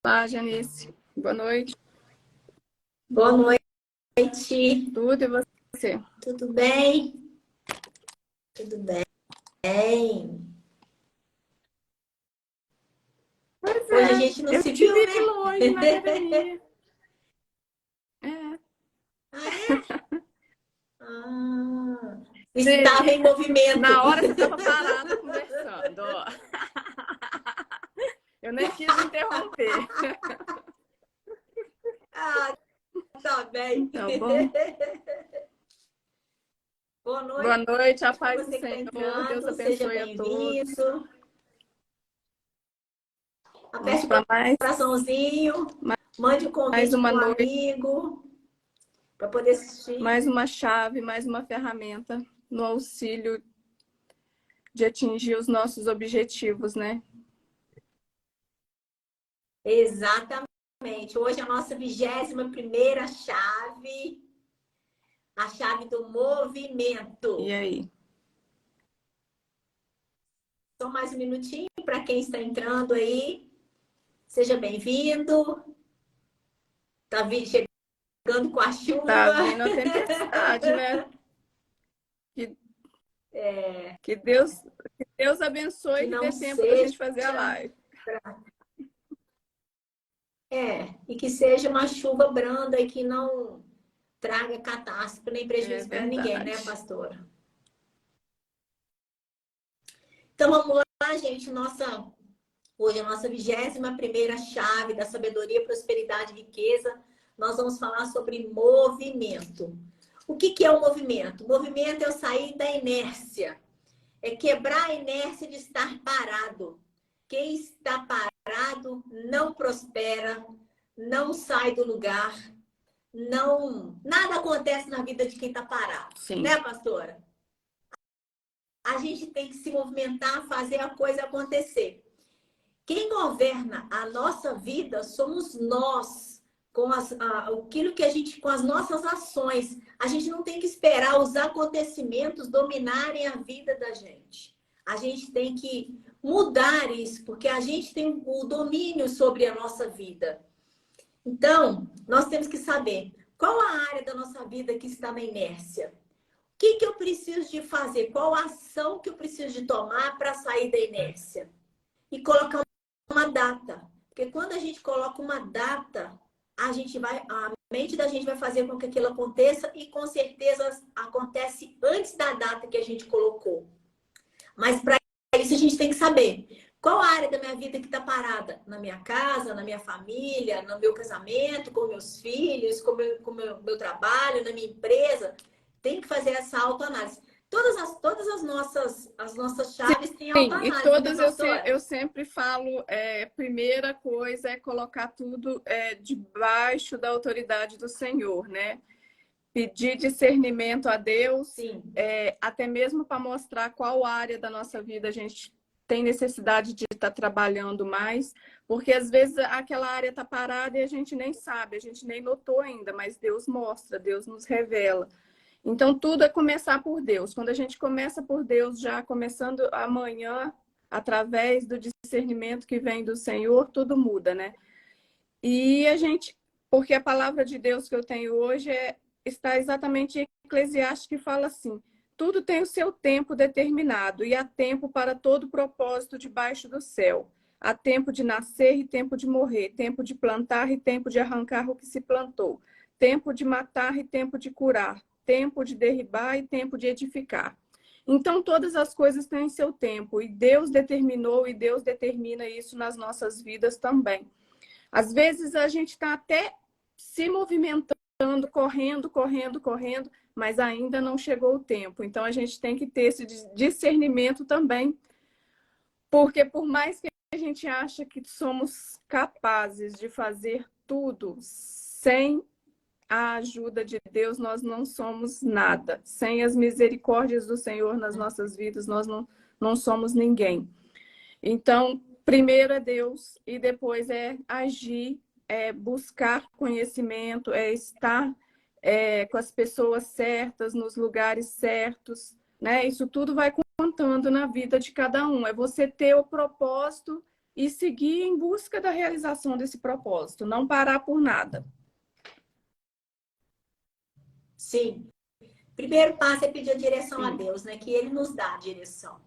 Olá, Janice. Boa noite. Boa noite. Tudo e você? Tudo bem? Tudo bem. Pois Hoje a é, gente não eu se te viu, vi de né? longe na academia. É. Ah, é? Ah, Sim. estava em movimento. Na hora você estava parada conversando. Ó. Eu nem quis interromper. Ah, tá bem. Então, bom. Boa noite Boa noite, a para paz do você que está Senhor. Deus entrando. Seja abençoe a todos. bem-vindo. Vamos Aperte o para coraçãozinho. Mande um mais convite uma para um noite, amigo para poder assistir. mais uma chave, mais uma ferramenta no auxílio de atingir os nossos objetivos, né? Exatamente. Hoje é a nossa 21ª chave. A chave do E movimento. aí? Só mais um minutinho para quem está entrando aí. Seja bem-vindo. Tá chegando com a Tá chuva. vindo a tempestade, né? Que Deus abençoe Que e que não dê tempo da seja. gente fazer a live. E que seja uma chuva branda e que não traga catástrofe nem É prejuízo para ninguém, né, verdade. pastora? Então vamos lá, gente. Hoje é a nossa 21ª chave da sabedoria, prosperidade e riqueza. Nós vamos falar sobre movimento. O que é o movimento? O movimento é eu sair da inércia. É quebrar a inércia de estar parado. Quem está parado não prospera, não sai do lugar, nada acontece na vida de quem está parado. Sim. Né, pastora? A gente tem que se movimentar, fazer a coisa acontecer. Quem governa a nossa vida somos nós, aquilo que a gente, com as nossas ações. A gente não tem que esperar os acontecimentos dominarem a vida da gente. A gente tem que mudar isso, porque a gente tem o domínio sobre a nossa vida. Então, nós temos que saber qual a área da nossa vida que está na inércia. O que eu preciso de fazer? Qual a ação que eu preciso de tomar para sair da inércia? E colocar uma data. Porque quando a gente coloca uma data, a mente da gente vai fazer com que aquilo aconteça e com certeza acontece antes da data que a gente colocou. Mas para isso a gente tem que saber qual a área da minha vida que está parada. Na minha casa, na minha família, no meu casamento, com meus filhos, com meu trabalho, na minha empresa. Tem que fazer essa autoanálise. Todas as nossas chaves têm Sim, e autoanálise, né, todas pastora? eu sempre falo, primeira coisa é colocar tudo debaixo da autoridade do Senhor, né? Pedir discernimento a Deus, Sim. até mesmo para mostrar qual área da nossa vida a gente tem necessidade de estar trabalhando mais, porque às vezes aquela área está parada e a gente nem sabe, a gente nem notou ainda, mas Deus mostra, Deus nos revela. Então, tudo é começar por Deus. Quando a gente começa por Deus, já começando amanhã, através do discernimento que vem do Senhor, tudo muda, né? E a gente, porque a palavra de Deus que eu tenho hoje está exatamente em Eclesiastes, que fala assim: tudo tem o seu tempo determinado, e há tempo para todo propósito debaixo do céu. Há tempo de nascer e tempo de morrer, tempo de plantar e tempo de arrancar o que se plantou, tempo de matar e tempo de curar, tempo de derribar e tempo de edificar. Então, todas as coisas têm seu tempo, e Deus determinou e Deus determina isso nas nossas vidas também. Às vezes a gente está até se movimentando, correndo, mas ainda não chegou o tempo. Então a gente tem que ter esse discernimento também, porque por mais que a gente ache que somos capazes de fazer tudo sem a ajuda de Deus, nós não somos nada. Sem as misericórdias do Senhor nas nossas vidas, nós não somos ninguém. Então, primeiro é Deus e depois é agir, é buscar conhecimento, é estar com as pessoas certas, nos lugares certos, né? Isso tudo vai contando na vida de cada um. É você ter o propósito e seguir em busca da realização desse propósito, não parar por nada. Sim. Primeiro passo é pedir a direção a Sim. Deus, né? Que Ele nos dá a direção.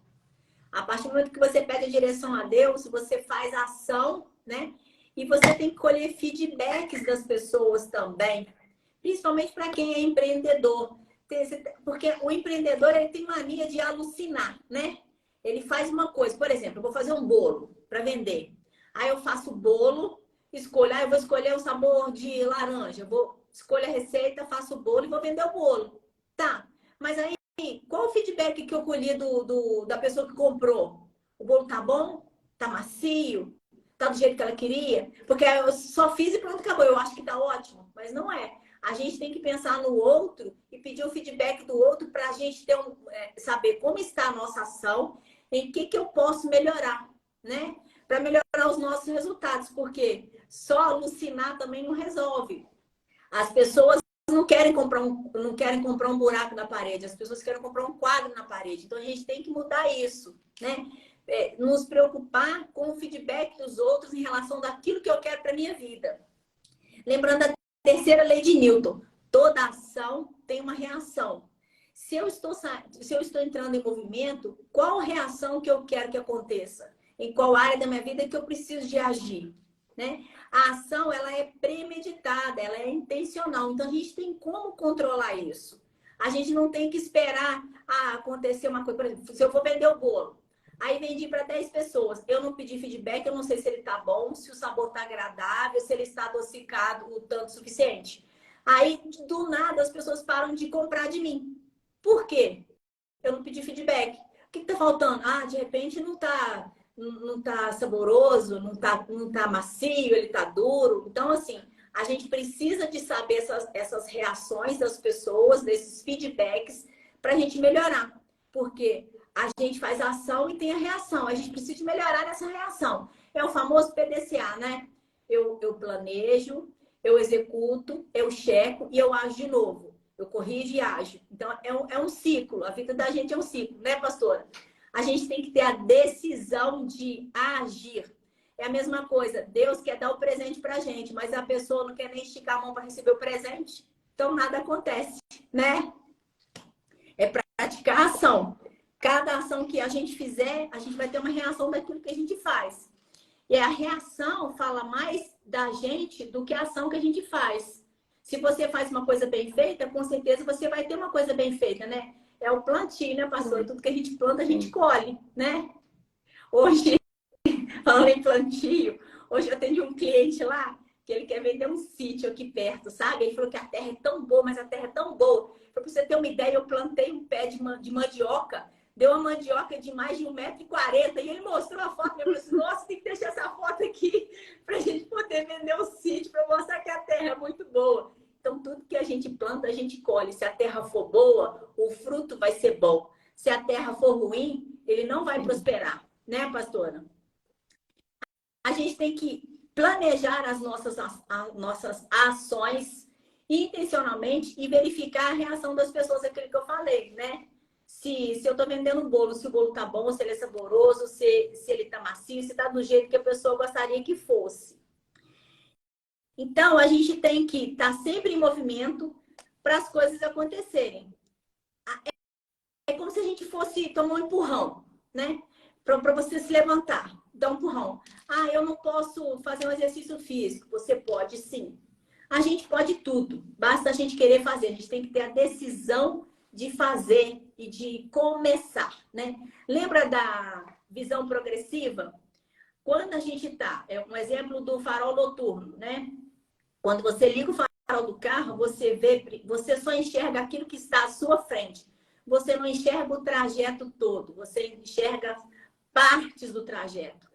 A partir do momento que você pede a direção a Deus, você faz ação, né? E você tem que colher feedbacks das pessoas também, principalmente para quem é empreendedor. Porque o empreendedor ele tem mania de alucinar, né? Ele faz uma coisa, por exemplo, eu vou fazer um bolo para vender. Aí eu faço o bolo, eu vou escolher o sabor de laranja, eu vou escolher a receita, faço o bolo e vou vender o bolo. Tá, mas aí qual o feedback que eu colhi da pessoa que comprou? O bolo tá bom? Tá macio? Tá do jeito que ela queria? Porque eu só fiz e pronto, acabou. Eu acho que tá ótimo, mas não é. A gente tem que pensar no outro e pedir o feedback do outro para a gente ter saber como está a nossa ação, em que eu posso melhorar, né? Para melhorar os nossos resultados, porque só alucinar também não resolve. As pessoas não querem comprar um buraco na parede, as pessoas querem comprar um quadro na parede. Então a gente tem que mudar isso, né? Nos preocupar com o feedback dos outros em relação daquilo que eu quero para minha vida. Lembrando a terceira lei de Newton, toda ação tem uma reação. Se eu estou entrando em movimento, qual reação que eu quero que aconteça? Em qual área da minha vida que eu preciso de agir? Né? A ação ela é premeditada, ela é intencional. Então, a gente tem como controlar isso. A gente não tem que esperar acontecer uma coisa. Por exemplo, se eu vou vender o bolo, aí vendi para 10 pessoas. Eu não pedi feedback, eu não sei se ele está bom, se o sabor está agradável, se ele está adocicado o tanto suficiente. Aí, do nada, as pessoas param de comprar de mim. Por quê? Eu não pedi feedback. O que está faltando? De repente não tá saboroso, não tá macio, ele tá duro. Então, assim, a gente precisa de saber essas reações das pessoas, desses feedbacks, para a gente melhorar. Porque a gente faz a ação e tem a reação. A gente precisa de melhorar essa reação. É o famoso PDCA, né? Eu planejo, eu executo, eu checo e eu ajo de novo. Eu corrijo e ajo. Então, é um ciclo. A vida da gente é um ciclo, né, pastora? A gente tem que ter a decisão de agir. É a mesma coisa. Deus quer dar o presente pra gente, mas a pessoa não quer nem esticar a mão para receber o presente. Então, nada acontece, né? É praticar a ação. Cada ação que a gente fizer, a gente vai ter uma reação daquilo que a gente faz. E a reação fala mais da gente do que a ação que a gente faz. Se você faz uma coisa bem feita, com certeza você vai ter uma coisa bem feita, né? É o plantio, né, pastor? Tudo que a gente planta, a gente colhe, né? Hoje, falando em plantio, hoje eu atendi um cliente lá que ele quer vender um sítio aqui perto, sabe? Ele falou que a terra é tão boa, mas a terra é tão boa. Para você ter uma ideia, eu plantei um pé de mandioca, deu uma mandioca de mais de 1,40 m e ele mostrou a foto. Eu falei assim, nossa, tem que deixar essa foto aqui para a gente poder vender o sítio, para mostrar que a terra é muito boa. Então, tudo que a gente planta, a gente colhe. Se a terra for boa, o fruto vai ser bom. Se a terra for ruim, ele não vai prosperar, né, pastora? A gente tem que planejar as nossas ações intencionalmente e verificar a reação das pessoas, aquilo que eu falei, né? Se eu estou vendendo um bolo, se o bolo tá bom, se ele é saboroso, se ele tá macio, se tá do jeito que a pessoa gostaria que fosse. Então, a gente tem que estar sempre em movimento para as coisas acontecerem. É como se a gente fosse tomar um empurrão, né? Para você se levantar, dar um empurrão. Eu não posso fazer um exercício físico. Você pode sim. A gente pode tudo. Basta a gente querer fazer. A gente tem que ter a decisão de fazer e de começar, né? Lembra da visão progressiva? Quando a gente tá, é um exemplo do farol noturno, né? Quando você liga o farol do carro, você só enxerga aquilo que está à sua frente. Você não enxerga o trajeto todo, você enxerga partes do trajeto.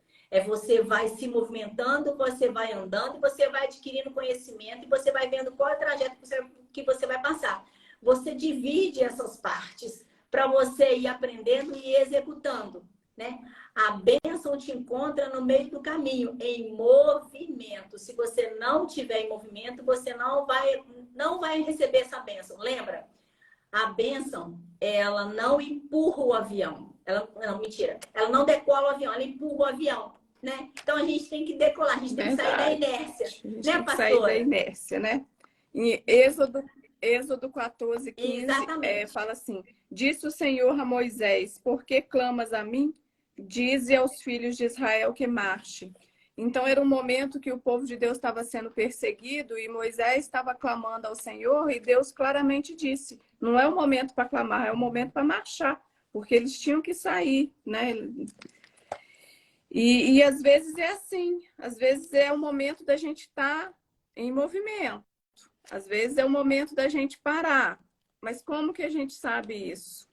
Você vai se movimentando, você vai andando, você vai adquirindo conhecimento e você vai vendo qual é o trajeto que você vai passar. Você divide essas partes para você ir aprendendo e executando, né? A bênção te encontra no meio do caminho, em movimento. Se você não tiver em movimento, você não vai receber essa bênção. Lembra? A bênção, ela não empurra o avião. Ela não decola o avião, ela empurra o avião. né? Então a gente tem que decolar, a gente tem que sair da inércia, A gente né, tem que sair da pastora? inércia, né? Em Êxodo 14, 15, Exatamente. fala assim: Disse o Senhor a Moisés: Por que clamas a mim? Dize aos filhos de Israel que marche. Então era um momento que o povo de Deus estava sendo perseguido e Moisés estava clamando ao Senhor e Deus claramente disse: não é o momento para clamar, é o momento para marchar, porque eles tinham que sair, né? E às vezes é assim, às vezes é o momento da gente estar em movimento, às vezes é o momento da gente parar. Mas como que a gente sabe isso?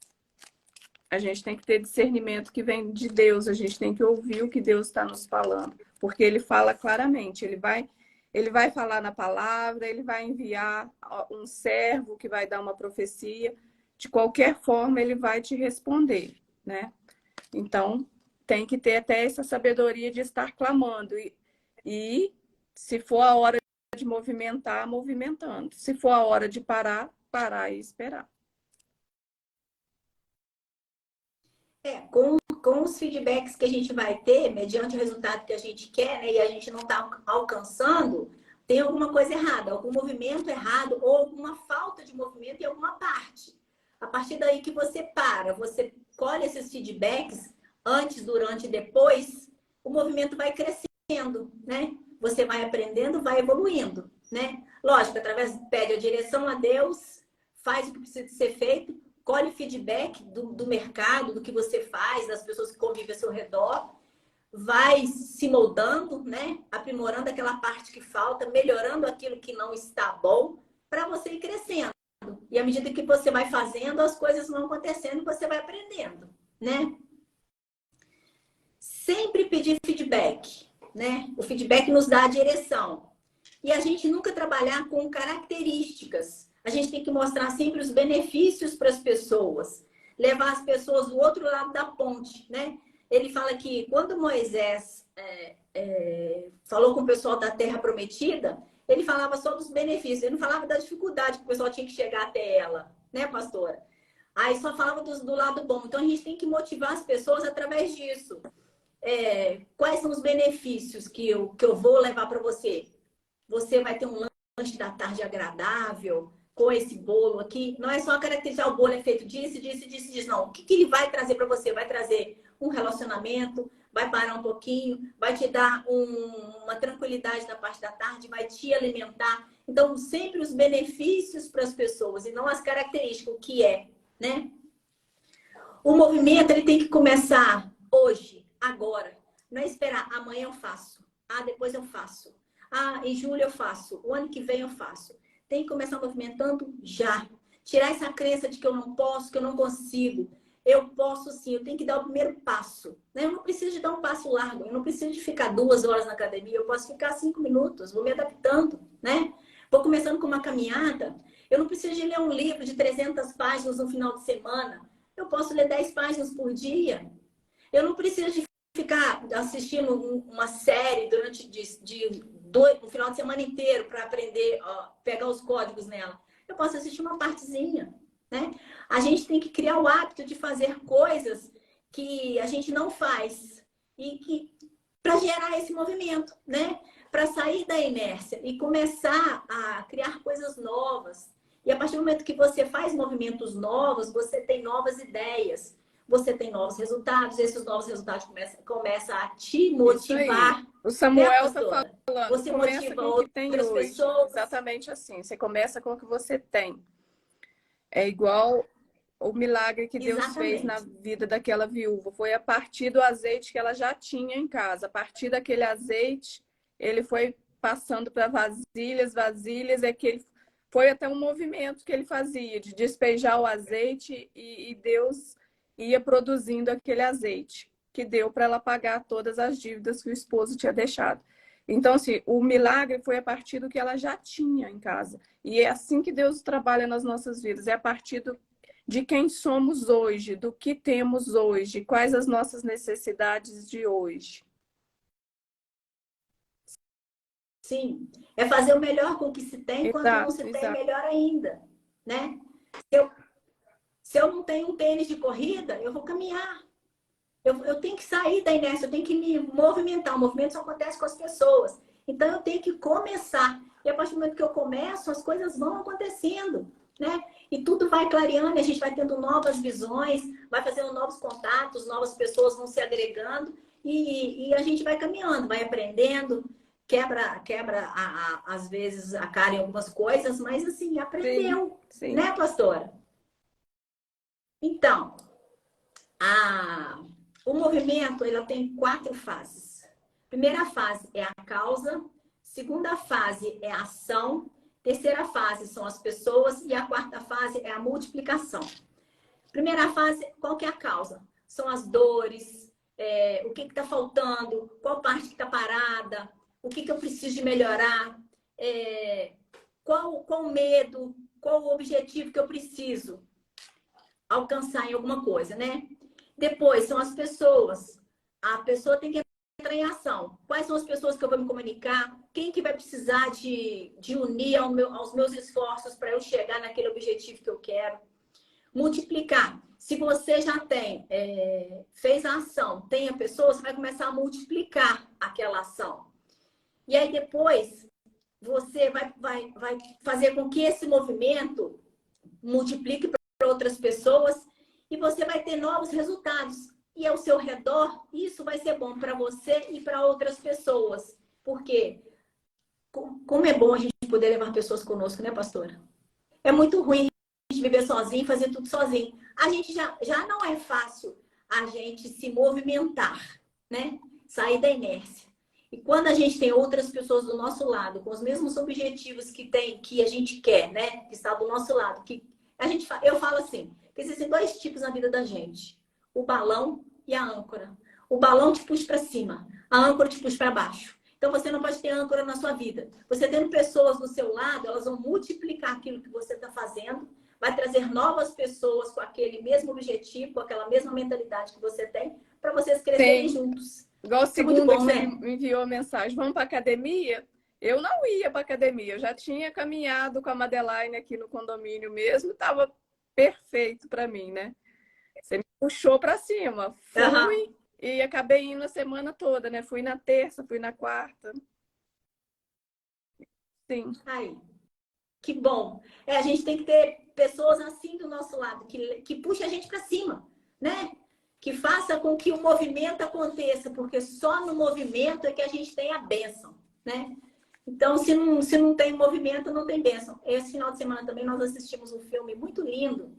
A gente tem que ter discernimento que vem de Deus, a gente tem que ouvir o que Deus está nos falando, porque Ele fala claramente, ele vai falar na palavra, Ele vai enviar um servo que vai dar uma profecia, de qualquer forma Ele vai te responder, né? Então, tem que ter até essa sabedoria de estar clamando. E se for a hora de movimentar, movimentando. Se for a hora de parar, parar e esperar. Com os feedbacks que a gente vai ter, mediante o resultado que a gente quer, né, e a gente não está alcançando, tem alguma coisa errada, algum movimento errado ou alguma falta de movimento em alguma parte. A partir daí que você para, você colhe esses feedbacks antes, durante e depois, o movimento vai crescendo, né? Você vai aprendendo, vai evoluindo, né? Lógico, pede a direção a Deus, faz o que precisa ser feito, colhe feedback do mercado, do que você faz, das pessoas que convivem ao seu redor, vai se moldando, né? Aprimorando aquela parte que falta, melhorando aquilo que não está bom, para você ir crescendo. E à medida que você vai fazendo, as coisas vão acontecendo e você vai aprendendo, né? Sempre pedir feedback, né? O feedback nos dá a direção. E a gente nunca trabalhar com características. A gente tem que mostrar sempre os benefícios para as pessoas, levar as pessoas do outro lado da ponte, né? Ele fala que quando Moisés falou com o pessoal da Terra Prometida, ele falava só dos benefícios, ele não falava da dificuldade que o pessoal tinha que chegar até ela, né, pastora? Aí só falava do lado bom. Então a gente tem que motivar as pessoas através disso. Quais são os benefícios que eu vou levar para você? Você vai ter um lanche da tarde agradável com esse bolo aqui. Não é só caracterizar o bolo é feito disso, disso, disso, disso. Não. O que ele vai trazer para você? Vai trazer um relacionamento, vai parar um pouquinho, vai te dar uma tranquilidade na parte da tarde, vai te alimentar. Então, sempre os benefícios para as pessoas e não as características, o que é, né? O movimento, ele tem que começar hoje, agora. Não é esperar, amanhã eu faço. Depois eu faço. Em julho eu faço. O ano que vem eu faço. Tem que começar movimentando já. Tirar essa crença de que eu não posso, que eu não consigo. Eu posso sim, eu tenho que dar o primeiro passo. Né? Eu não preciso de dar um passo largo. Eu não preciso de ficar 2 horas na academia. Eu posso ficar 5 minutos. Vou me adaptando, né? Vou começando com uma caminhada. Eu não preciso de ler um livro de 300 páginas no final de semana. Eu posso ler 10 páginas por dia. Eu não preciso de ficar assistindo uma série durante um final de semana inteiro para aprender, pegar os códigos nela. Eu posso assistir uma partezinha, né? A gente tem que criar o hábito de fazer coisas que a gente não faz e que para gerar esse movimento, né? Para sair da inércia e começar a criar coisas novas. E a partir do momento que você faz movimentos novos, você tem novas ideias, você tem novos resultados, esses novos resultados começam a te motivar. O Né, Samuel está pastora? falando, Você começa motiva com o que tem outras hoje. pessoas. Exatamente assim. Você começa com o que você tem. É igual o milagre que Deus fez na Exatamente. vida daquela viúva. Foi a partir do azeite que ela já tinha em casa. A partir daquele azeite, ele foi passando para vasilhas, vasilhas. Foi até um movimento que ele fazia de despejar o azeite e Deus ia produzindo aquele azeite que deu para ela pagar todas as dívidas que o esposo tinha deixado. Então, assim, o milagre foi a partir do que ela já tinha em casa. E é assim que Deus trabalha nas nossas vidas. É a partir de quem somos hoje, do que temos hoje, quais as nossas necessidades de hoje. Sim. É fazer o melhor com o que se tem, enquanto não se tem, melhor ainda. Né? Se eu não tenho um tênis de corrida, eu vou caminhar. Eu tenho que sair da inércia, eu tenho que me movimentar. O movimento só acontece com as pessoas. Então, eu tenho que começar. E a partir do momento que eu começo, as coisas vão acontecendo, né? E tudo vai clareando, a gente vai tendo novas visões, vai fazendo novos contatos, novas pessoas vão se agregando e a gente vai caminhando, vai aprendendo, quebra às vezes a cara em algumas coisas, mas assim, aprendeu, sim. Né, pastora? Então, o movimento ele tem 4 fases. Primeira fase é a causa, segunda fase é a ação, terceira fase são as pessoas e a quarta fase é a multiplicação. Primeira fase, qual que é a causa? São as dores, o que está faltando, qual parte que está parada, o que eu preciso de melhorar, qual o medo, qual o objetivo que eu preciso alcançar em alguma coisa, né? Depois são as pessoas. A pessoa tem que entrar em ação. Quais são as pessoas que eu vou me comunicar? Quem que vai precisar de unir aos meus esforços para eu chegar naquele objetivo que eu quero? Multiplicar. Se você já fez a ação, tem a pessoa, você vai começar a multiplicar aquela ação. E aí depois você vai fazer com que esse movimento multiplique para outras pessoas e você vai ter novos resultados. E ao seu redor, isso vai ser bom para você e para outras pessoas. Porque como é bom a gente poder levar pessoas conosco, né, pastora? É muito ruim a gente viver sozinho, fazer tudo sozinho. A gente já não é fácil a gente se movimentar, né? Sair da inércia. E quando a gente tem outras pessoas do nosso lado, com os mesmos objetivos que a gente quer, né? Que está do nosso lado, eu falo assim, que existem 2 tipos na vida da gente. O balão e a âncora. O balão te puxa para cima, a âncora te puxa para baixo. Então, você não pode ter âncora na sua vida. Você tendo pessoas do seu lado, elas vão multiplicar aquilo que você está fazendo, vai trazer novas pessoas com aquele mesmo objetivo, com aquela mesma mentalidade que você tem, para vocês crescerem juntos. Igual a segunda bom, que né? você me enviou a mensagem, vamos para academia? Eu não ia para academia, eu já tinha caminhado com a Madeline aqui no condomínio mesmo, estava perfeito para mim, né? Você me puxou para cima, fui e acabei indo a semana toda, né? Fui na terça, fui na quarta. Sim. Aí, que bom. A gente tem que ter pessoas assim do nosso lado, que puxem a gente para cima, né? Que faça com que o movimento aconteça, porque só no movimento é que a gente tem a bênção, né? Então, se não tem movimento, não tem bênção. Esse final de semana também nós assistimos um filme muito lindo,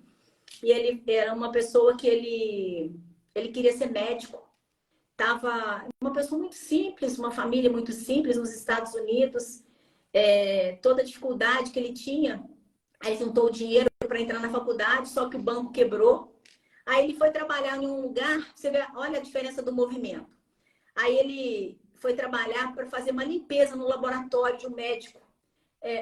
e ele era uma pessoa que ele queria ser médico. Tava uma pessoa muito simples, uma família muito simples nos Estados Unidos, toda a dificuldade que ele tinha. Aí juntou o dinheiro para entrar na faculdade, só que o banco quebrou. Aí ele foi trabalhar em um lugar, você vê, olha a diferença do movimento. Aí ele foi trabalhar para fazer uma limpeza no laboratório de um médico.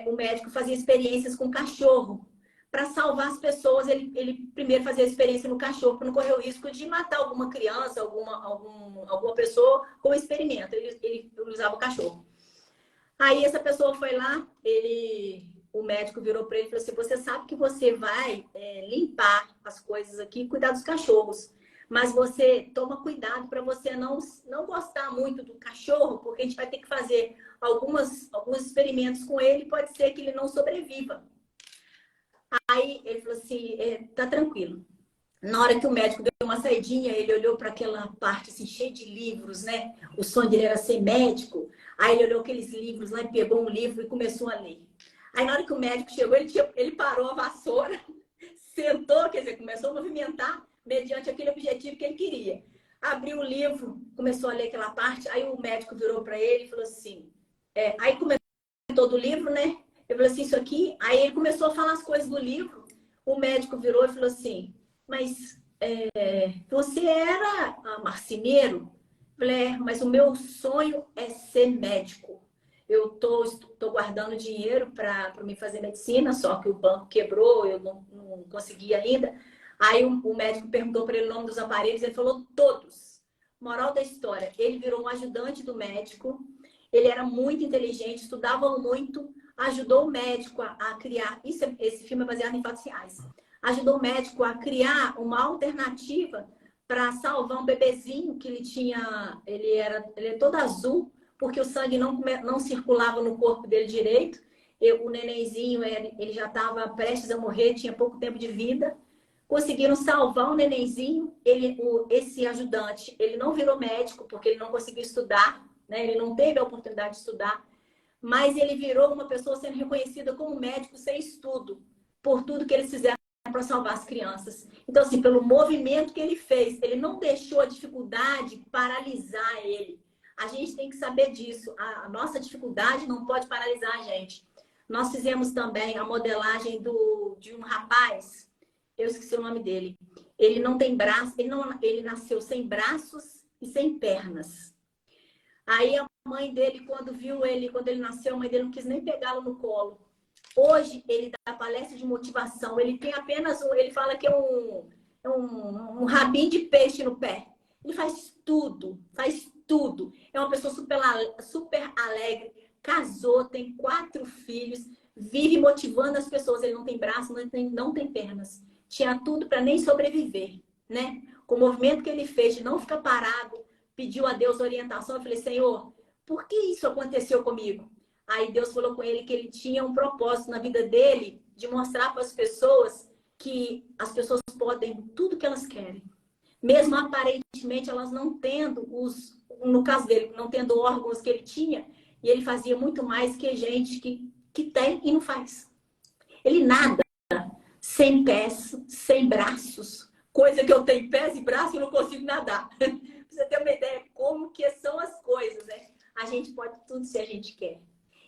O médico fazia experiências com cachorro. Para salvar as pessoas, ele primeiro fazia a experiência no cachorro, para não correr o risco de matar alguma criança, alguma pessoa com o experimento. Ele usava o cachorro. Aí essa pessoa foi lá, o médico virou para ele e falou assim: você sabe que você vai limpar as coisas aqui, cuidar dos cachorros, mas você toma cuidado para você não gostar muito do cachorro, porque a gente vai ter que fazer alguns experimentos com ele, pode ser que ele não sobreviva. Aí ele falou assim: tá tranquilo. Na hora que o médico deu uma saidinha, ele olhou para aquela parte assim, cheia de livros, né? O sonho dele era ser médico. Aí ele olhou aqueles livros lá e pegou um livro e começou a ler. Aí na hora que o médico chegou, ele parou a vassoura, sentou, quer dizer, começou a movimentar mediante aquele objetivo que ele queria. Abriu o livro, começou a ler aquela parte, aí o médico virou para ele e falou assim, aí comentou do livro, né? Ele falou assim, isso aqui, aí ele começou a falar as coisas do livro, o médico virou e falou assim, mas você era marceneiro? Eu falei, mas o meu sonho é ser médico. Eu tô guardando dinheiro para me fazer medicina, só que o banco quebrou, eu não consegui ainda. Aí o médico perguntou para ele o nome dos aparelhos, ele falou todos. Moral da história, ele virou um ajudante do médico, ele era muito inteligente, estudava muito, ajudou o médico a criar, esse filme é baseado em fatos reais, ajudou o médico a criar uma alternativa para salvar um bebezinho que ele é todo azul, porque o sangue não circulava no corpo dele direito. O nenenzinho, ele já estava prestes a morrer, tinha pouco tempo de vida. Conseguiram salvar o nenenzinho. Esse ajudante, ele não virou médico, porque ele não conseguiu estudar, né? Ele não teve a oportunidade de estudar, mas ele virou uma pessoa sendo reconhecida como médico sem estudo, por tudo que eles fizeram para salvar as crianças. Então, assim, pelo movimento que ele fez, ele não deixou a dificuldade paralisar ele. A gente tem que saber disso. A nossa dificuldade não pode paralisar a gente. Nós fizemos também a modelagem de um rapaz, eu esqueci o nome dele. Ele não tem braço, ele nasceu sem braços e sem pernas. Aí a mãe dele, quando ele nasceu, a mãe dele não quis nem pegá-lo no colo. Hoje ele dá palestra de motivação. Ele tem apenas ele fala que é um rabinho de peixe no pé. Ele faz tudo, faz tudo. É uma pessoa super alegre. Casou, tem 4 filhos, vive motivando as pessoas. Ele não tem braço, não tem pernas. Tinha tudo para nem sobreviver, né? Com o movimento que ele fez de não ficar parado, pediu a Deus orientação. Eu falei, Senhor, por que isso aconteceu comigo? Aí Deus falou com ele que ele tinha um propósito na vida dele de mostrar para as pessoas que as pessoas podem tudo que elas querem. Mesmo aparentemente elas não tendo no caso dele, não tendo órgãos que ele tinha, e ele fazia muito mais que gente que tem e não faz. Ele nada sem pés, sem braços. Coisa que eu tenho pés e braços e não consigo nadar. Pra você ter uma ideia como que são as coisas, né? A gente pode tudo se a gente quer.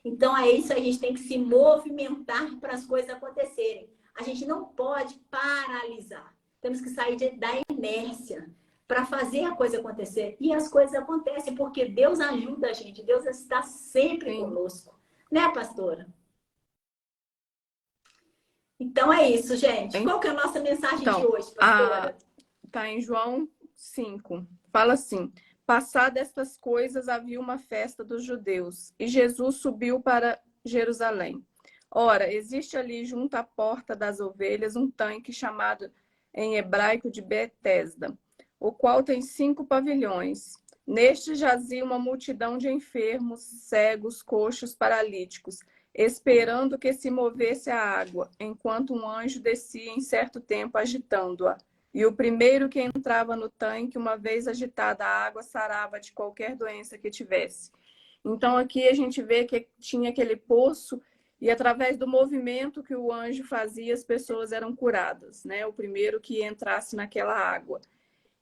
Então, é isso, a gente tem que se movimentar para as coisas acontecerem. A gente não pode paralisar. Temos que sair da inércia para fazer a coisa acontecer. E as coisas acontecem porque Deus ajuda a gente. Deus está sempre conosco. Né, pastora? Então, é isso, gente. Qual que é a nossa mensagem de hoje, pastora? Está em João 5. Fala assim: passadas estas coisas, havia uma festa dos judeus, e Jesus subiu para Jerusalém. Ora, existe ali junto à porta das ovelhas um tanque chamado em hebraico de Betesda, o qual tem 5 pavilhões. Neste jazia uma multidão de enfermos, cegos, coxos, paralíticos, esperando que se movesse a água, enquanto um anjo descia em certo tempo agitando-a. E o primeiro que entrava no tanque, uma vez agitada a água, sarava de qualquer doença que tivesse. Então aqui a gente vê que tinha aquele poço e através do movimento que o anjo fazia, as pessoas eram curadas, né? O primeiro que entrasse naquela água.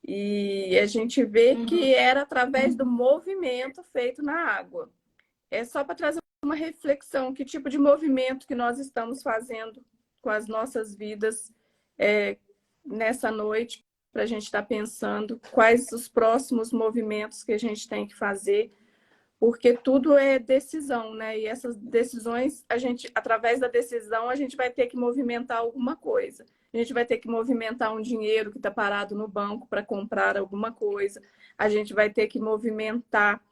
E a gente vê que era através do movimento feito na água. É só para trazer uma reflexão, que tipo de movimento que nós estamos fazendo com as nossas vidas nessa noite, para a gente estar pensando quais os próximos movimentos que a gente tem que fazer, porque tudo é decisão, né? E essas decisões, através da decisão, a gente vai ter que movimentar alguma coisa. A gente vai ter que movimentar um dinheiro que está parado no banco para comprar alguma coisa. A gente vai ter que movimentar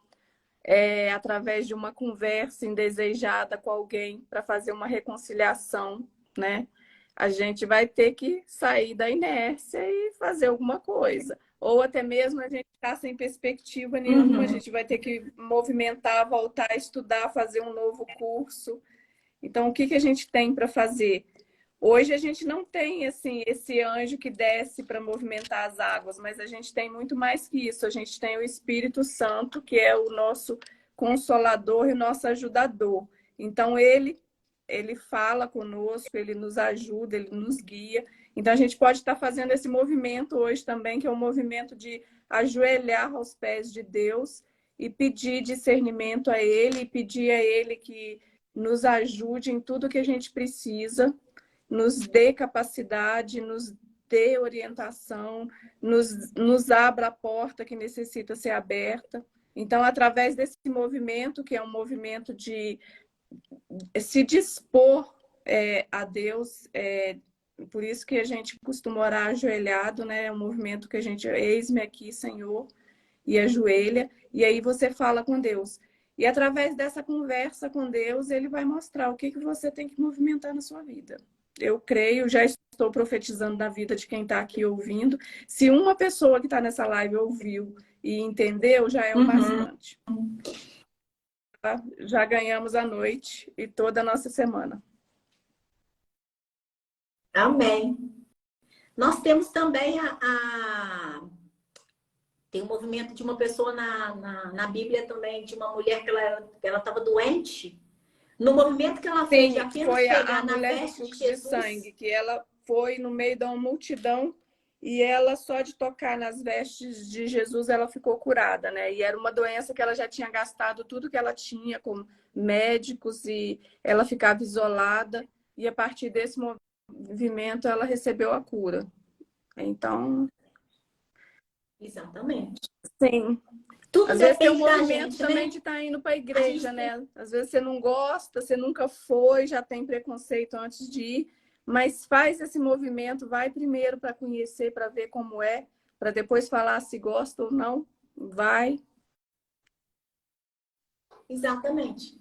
através de uma conversa indesejada com alguém para fazer uma reconciliação, né? A gente vai ter que sair da inércia e fazer alguma coisa. Ou até mesmo a gente está sem perspectiva nenhuma, a gente vai ter que movimentar, voltar a estudar, fazer um novo curso. Então, o que a gente tem para fazer? Hoje a gente não tem assim, esse anjo que desce para movimentar as águas, mas a gente tem muito mais que isso. A gente tem o Espírito Santo, que é o nosso consolador e o nosso ajudador. Então, ele fala conosco, ele nos ajuda, ele nos guia. Então, a gente pode estar fazendo esse movimento hoje também, que é um movimento de ajoelhar aos pés de Deus e pedir discernimento a Ele, e pedir a Ele que nos ajude em tudo que a gente precisa, nos dê capacidade, nos dê orientação, nos abra a porta que necessita ser aberta. Então, através desse movimento, que é um movimento de se dispor a Deus, por isso que a gente costuma orar ajoelhado, né? É um movimento que a gente, eis-me aqui, Senhor, e ajoelha, e aí você fala com Deus. E através dessa conversa com Deus, Ele vai mostrar o que você tem que movimentar na sua vida. eu creio, já estou profetizando na vida de quem está aqui ouvindo. Se uma pessoa que está nessa live ouviu e entendeu, já é o bastante. Tá? Já ganhamos a noite e toda a nossa semana. Amém. Nós temos também tem um movimento de uma pessoa na Bíblia também, de uma mulher que ela estava doente. No movimento que ela fez de apenas foi pegar a na mulher veste do de fluxo de Jesus. sangue, que ela foi no meio da multidão e ela só de tocar nas vestes de Jesus, ela ficou curada, né? E era uma doença que ela já tinha gastado tudo que ela tinha com médicos e ela ficava isolada. E a partir desse movimento, ela recebeu a cura. Então... Exatamente. Sim. Tudo Às vezes tem um depende da movimento gente, também né? de estar indo para a igreja, né? Às vezes você não gosta, você nunca foi, já tem preconceito antes de ir, mas faz esse movimento, vai primeiro para conhecer, para ver como é, para depois falar se gosta ou não. Vai. Exatamente.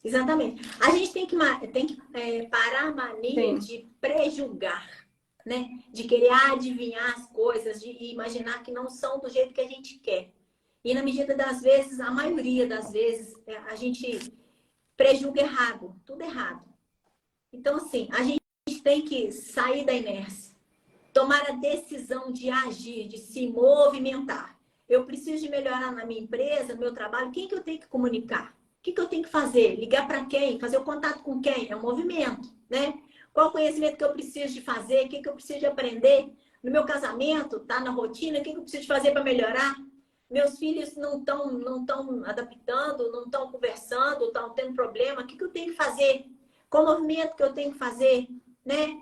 Exatamente. A gente tem que parar a mania Sim. de prejulgar, né? De querer adivinhar as coisas, de imaginar que não são do jeito que a gente quer. E na medida das vezes, a maioria das vezes, a gente prejulga errado, tudo errado. Então, assim, a gente tem que sair da inércia, tomar a decisão de agir, de se movimentar. Eu preciso de melhorar na minha empresa, no meu trabalho, quem que eu tenho que comunicar? O que eu tenho que fazer? Ligar para quem? Fazer o contato com quem? É um movimento, né? Qual o conhecimento que eu preciso de fazer? O que eu preciso de aprender? No meu casamento, tá na rotina, o que eu preciso de fazer para melhorar? Meus filhos não estão adaptando, não estão conversando, estão tendo problema. O que eu tenho que fazer? Qual movimento que eu tenho que fazer? Né?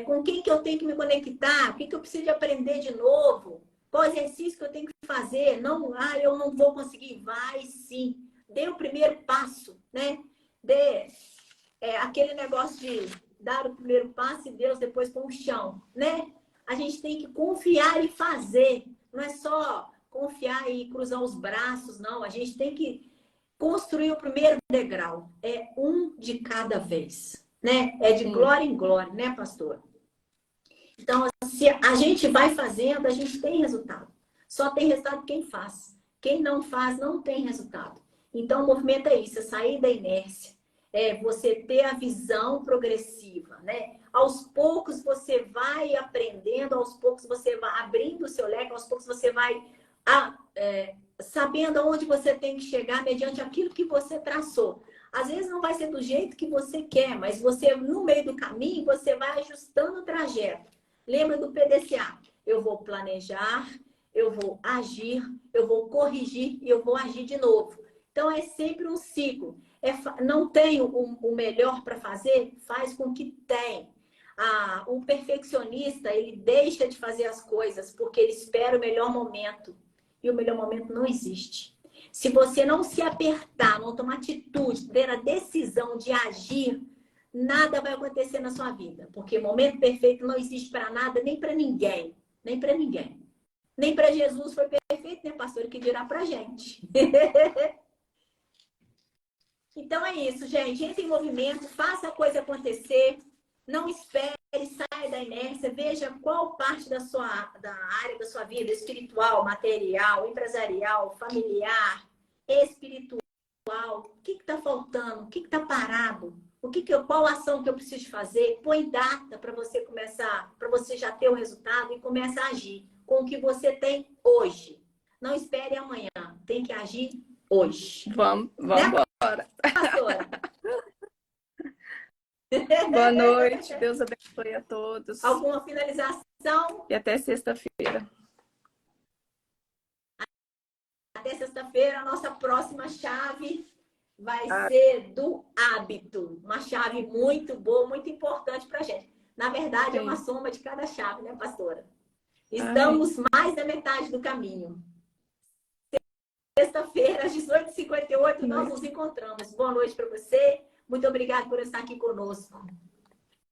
Com quem que eu tenho que me conectar? O que eu preciso de aprender de novo? Qual exercício que eu tenho que fazer? Não, eu não vou conseguir. Vai sim. Dê o primeiro passo, né? Dê aquele negócio de dar o primeiro passo e Deus depois põe o chão, né? A gente tem que confiar e fazer. Não é só confiar e cruzar os braços, não. A gente tem que construir o primeiro degrau. É um de cada vez, né? É de glória em glória, né, pastor? Então, se a gente vai fazendo, a gente tem resultado. Só tem resultado quem faz. Quem não faz, não tem resultado. Então, o movimento é isso, é sair da inércia. É você ter a visão progressiva, né? Aos poucos você vai aprendendo, aos poucos você vai abrindo o seu leque, aos poucos você vai sabendo aonde você tem que chegar mediante aquilo que você traçou. Às vezes não vai ser do jeito que você quer, mas você, no meio do caminho, você vai ajustando o trajeto. Lembra do PDCA? Eu vou planejar, eu vou agir, eu vou corrigir e eu vou agir de novo. Então, é sempre um ciclo. Não tem o melhor para fazer? Faz com que tem. O perfeccionista, ele deixa de fazer as coisas porque ele espera o melhor momento. E o melhor momento não existe. Se você não se apertar, não tomar atitude, ter a decisão de agir, nada vai acontecer na sua vida. Porque momento perfeito não existe para nada, nem para ninguém. Nem para ninguém. Nem para Jesus foi perfeito, né, pastor? Que dirá para a gente. Então é isso, gente. Entre em movimento, faça a coisa acontecer. Não espere, saia da inércia. Veja qual parte da área da sua vida, espiritual, material, empresarial, familiar, espiritual. O que está faltando? O que está parado? Qual ação que eu preciso fazer? Põe data para você começar, para você já ter o resultado e começa a agir com o que você tem hoje. Não espere amanhã. Tem que agir hoje. Vamos né, embora. Pastora? Boa noite. Deus abençoe a todos. Alguma finalização? E até sexta-feira. Até sexta-feira, a nossa próxima chave vai ser do hábito. Uma chave muito boa, muito importante para a gente. Na verdade, é uma soma de cada chave, né, pastora? Estamos mais da metade do caminho. Sexta-feira, às 18h58, nós nos encontramos. Boa noite para você. Muito obrigada por estar aqui conosco.